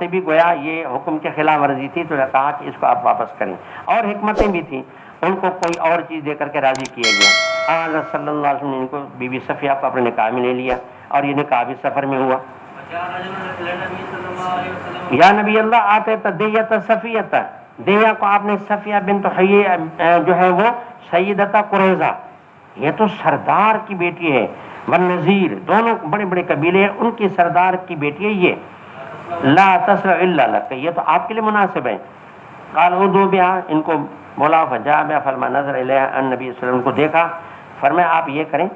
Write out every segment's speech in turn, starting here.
سے بھی گویا یہ حکم کے خلاف ورزی تھی، تو کہا کہ اس کو آپ واپس کریں، اور حکمتیں بھی تھیں، ان کو کوئی اور چیز دے کر کے راضی کیا گیا۔ حضرت صلی اللہ علیہ وسلم نے ان کو بی بی صفیہ کو اپنے نکاح میں لے لیا، اور یہ نکاح بھی سفر میں ہوا۔ یا نبی اللہ آتے تدیت صفیہ، دیہ کو آپ نے صفیہ بنت حیی جو ہے وہ سیدہ قریظہ، یہ تو سردار کی بیٹی ہے، والنذیر دونوں بڑے بڑے قبیلے ہیں، ان کی سردار کی بیٹی ہے یہ، لا تسرع الا لک، یہ تو آپ کے لیے مناسب ہے۔ قال ادعوا بها، ان کو بولا، فجاء بها فلما نظر الیہا النبی صلی اللہ علیہ وسلم کو دیکھا، فرمایا آپ یہ کریں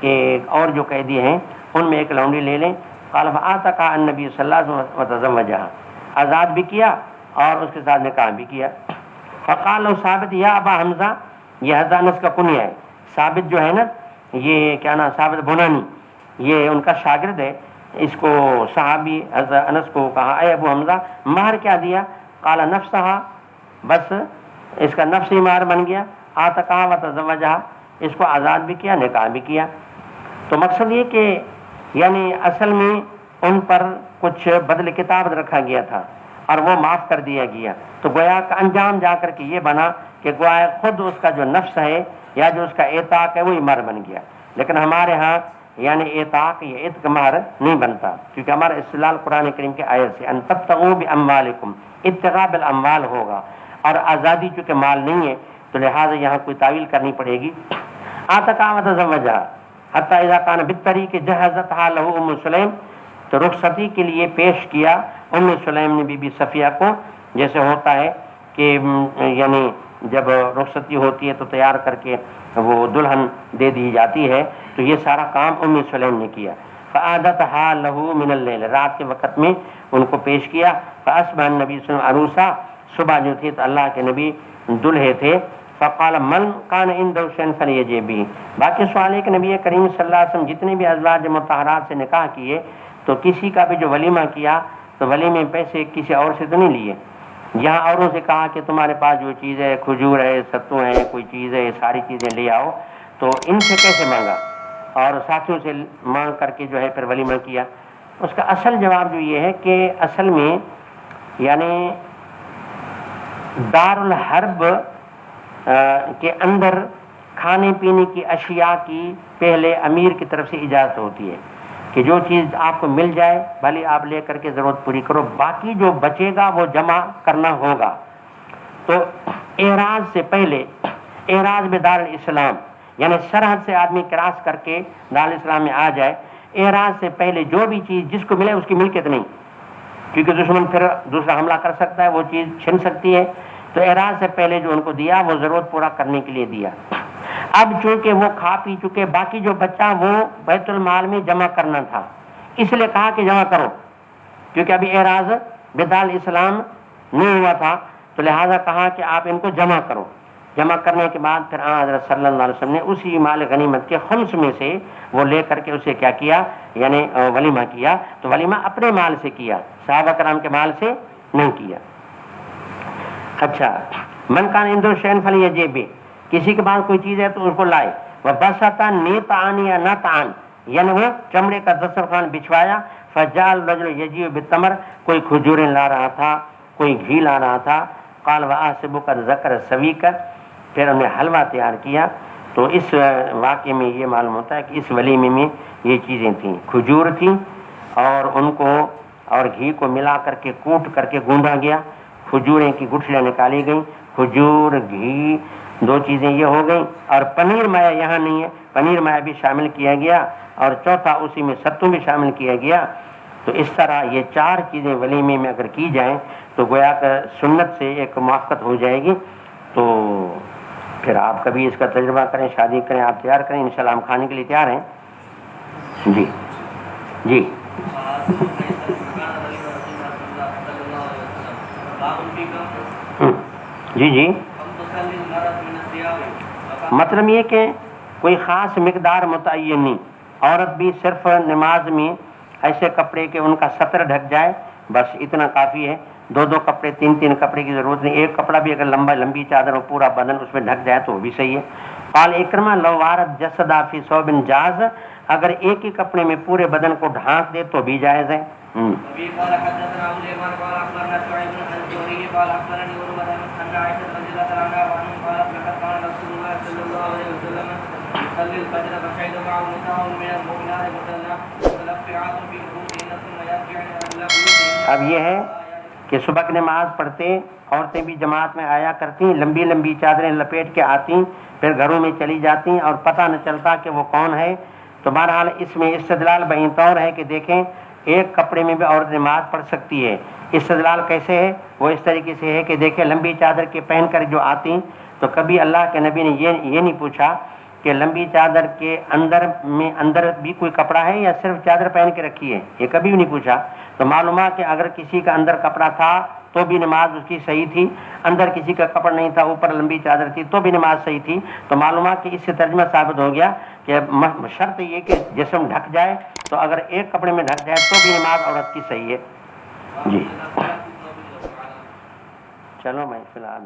کہ اور جو قیدی ہیں ان میں ایک لونڈی لے لیں۔ قال فآتقها النبی صلی اللہ علیہ وسلم وتزوجها، آزاد بھی کیا اور اس کے ساتھ نکاح بھی کیا۔ فقال له ثابت یا ابا حمزہ، یہ حضرت انس کا کنیہ ہے، ثابت جو ہے نا یہ کیا نام، ثابت بنانی، یہ ان کا شاگرد ہے، اس کو صحابی حضرت انس کو کہا اے ابو حمزہ مہر کیا دیا؟ قال نفسہا، بس اس کا نفسی مہر بن گیا، آتقہا وتزوجہا، اس کو آزاد بھی کیا نکاح بھی کیا۔ تو مقصد یہ کہ یعنی اصل میں ان پر کچھ بدل کتاب رکھا گیا تھا اور وہ معاف کر دیا گیا، تو گویا کا انجام جا کر کے یہ بنا کہ گویا خود اس کا جو نفس ہے یا جو اس کا اعتاق ہے وہی مہر بن گیا۔ لیکن ہمارے ہاں یعنی اعتاق یا عتق مہر نہیں بنتا، کیونکہ ہمارا استدلال قرآن کریم کے آیت سے ان تبتغوا باموالکم، ابتغاء بالاموال ہوگا، اور آزادی چونکہ مال نہیں ہے تو لہٰذا یہاں کوئی تعویل کرنی پڑے گی۔ آتقا وتزوجہا حتی اذا کان بالطریق جہزتھا لہ ام سلیم، تو رخصتی کے لیے پیش کیا ام سلیم نے بی بی صفیہ کو، جیسے ہوتا ہے کہ یعنی جب رخصتی ہوتی ہے تو تیار کر کے وہ دلہن دے دی جاتی ہے، تو یہ سارا کام ام سلیم نے کیا۔ فعادتھا لہ من اللیل، رات کے وقت میں ان کو پیش کیا۔ فاصبح النبی صلی اللہ علیہ وسلم عروسا، صبح جو تھی تو اللہ کے نبی دلہے تھے۔ فقال من کان عنده شیء فلیجئ بہ، باقی سوال ہے کہ نبی کریم صلی اللہ علیہ وسلم جتنے بھی ازواج مطہرات سے نکاح کیے تو کسی کا بھی جو ولیمہ کیا تو ولیمے پیسے کسی اور سے تو نہیں لیے، یہاں اوروں سے کہا کہ تمہارے پاس جو چیز ہے کھجور ہے ستو ہے کوئی چیز ہے یہ ساری چیزیں لے آؤ، تو ان سے کیسے مانگا اور ساتھیوں سے مانگ کر کے جو ہے پھر ولیمہ کیا؟ اس کا اصل جواب جو یہ ہے کہ اصل میں یعنی دار الحرب کے اندر کھانے پینے کی اشیاء کی پہلے امیر کی طرف سے اجازت ہوتی ہے کہ جو چیز آپ کو مل جائے بھلے آپ لے کر کے ضرورت پوری کرو، باقی جو بچے گا وہ جمع کرنا ہوگا۔ تو اعراض سے پہلے، اعراض میں دار الاسلام یعنی سرحد سے آدمی کراس کر کے دار الاسلام میں آ جائے، اعراض سے پہلے جو بھی چیز جس کو ملے اس کی ملکیت نہیں، کیونکہ دشمن پھر دوسرا حملہ کر سکتا ہے، وہ چیز چھن سکتی ہے، تو اعراض سے پہلے جو ان کو دیا وہ ضرورت پورا کرنے کے لیے دیا۔ اب چونکہ وہ کھا پی چکے، باقی جو بچہ وہ بیت المال میں جمع کرنا تھا، اس لیے کہا کہ جمع کرو، کیونکہ ابھی اعراض بدال اسلام نہیں ہوا تھا، تو لہذا کہا کہ آپ ان کو جمع کرو۔ جمع کرنے کے بعد پھر حضرت صلی اللہ علیہ وسلم نے اسی مال غنیمت کے خمس میں سے وہ لے کر کے اسے کیا کیا، یعنی ولیمہ کیا، تو ولیمہ اپنے مال سے کیا، صحابہ کرام کے مال سے نہیں کیا۔ اچھا، من کان عنده شیء فلیجئ بہ، کسی کے پاس کوئی چیز ہے تو اس کو لائے۔ وبسط نیطعن یا نطعن، یعنی وہ چمڑے کا دسترخوان بچھوایا۔ فجعل الرجل یجیء بالتمر، کوئی کھجوریں لا رہا تھا، کوئی گھی لا رہا تھا۔ قال واحسبک ذکر سویک، پھر انہوں نے حلوہ تیار کیا۔ تو اس واقعے میں یہ معلوم ہوتا ہے کہ اس ولیمے میں یہ چیزیں تھیں، کھجور تھیں اور ان کو اور گھی کو ملا کر کے کوٹ کر کے گوندا گیا، کھجوریں کی گٹھلیاں نکالی گئیں، کھجور گھی دو چیزیں یہ ہو گئیں، اور پنیر مایا یہاں نہیں ہے، پنیر مایا بھی شامل کیا گیا، اور چوتھا اسی میں ستو بھی شامل کیا گیا۔ تو اس طرح یہ چار چیزیں ولیمے میں اگر کی جائیں تو گویا کہ سنت سے ایک موافقت ہو جائے گی۔ تو پھر آپ کبھی اس کا تجربہ کریں، شادی کریں، آپ تیار کریں، انشاءاللہ ہم کھانے کے لیے تیار ہیں۔ جی جی جی جی مطلب یہ کہ کوئی خاص مقدار متعین نہیں، عورت بھی صرف نماز میں ایسے کپڑے کہ ان کا سطر ڈھک جائے، بس اتنا کافی ہے، دو دو کپڑے تین کپڑے کی ضرورت نہیں، ایک کپڑا بھی اگر لمبی چادر ہو پورا بدن اس میں ڈھک جائے تو وہ بھی صحیح ہے۔ قال اکرمہ لو وارت جسدا فی ثوب جاز، اگر ایک ہی کپڑے میں پورے بدن کو ڈھانک دے تو بھی جائز ہے۔ قال حدثنا ابو اليمان قال قال اخبرني عروه ان عائشه رضي الله تعالى عنها وعنهم قالت لقد كان رسول الله صلى الله عليه وسلم يصلي الفجر فشهد معه نساء من المؤمنات متلفعات في رؤوسهن ثم يرجعن الى بيوتهن. اب یہ ہے کہ صبح کی نماز پڑھتے عورتیں بھی جماعت میں آیا کرتی، لمبی لمبی چادریں لپیٹ کے آتی، پھر گھروں میں چلی جاتی اور پتہ نہ چلتا کہ وہ کون ہے. تو بہرحال اس میں استدلال بین طور ہے کہ دیکھیں ایک کپڑے میں بھی عورت نماز پڑھ سکتی ہے. استدلال کیسے ہے؟ وہ اس طریقے سے ہے کہ دیکھیں لمبی چادر کے پہن کر جو آتی تو کبھی اللہ کے نبی نے یہ نہیں پوچھا کہ لمبی چادر کے اندر بھی کوئی کپڑا ہے یا صرف چادر پہن کے رکھی ہے، یہ کبھی بھی نہیں پوچھا. تو معلوم ہے کہ اگر کسی کا اندر کپڑا تھا تو بھی نماز اس کی صحیح تھی، اندر کسی کا کپڑا نہیں تھا اوپر لمبی چادر تھی تو بھی نماز صحیح تھی. تو معلوم ہے کہ اس سے ترجمہ ثابت ہو گیا کہ شرط یہ کہ جسم ڈھک جائے، تو اگر ایک کپڑے میں ڈھک جائے تو بھی نماز عورت کی صحیح ہے. جی چلو میں فی الحال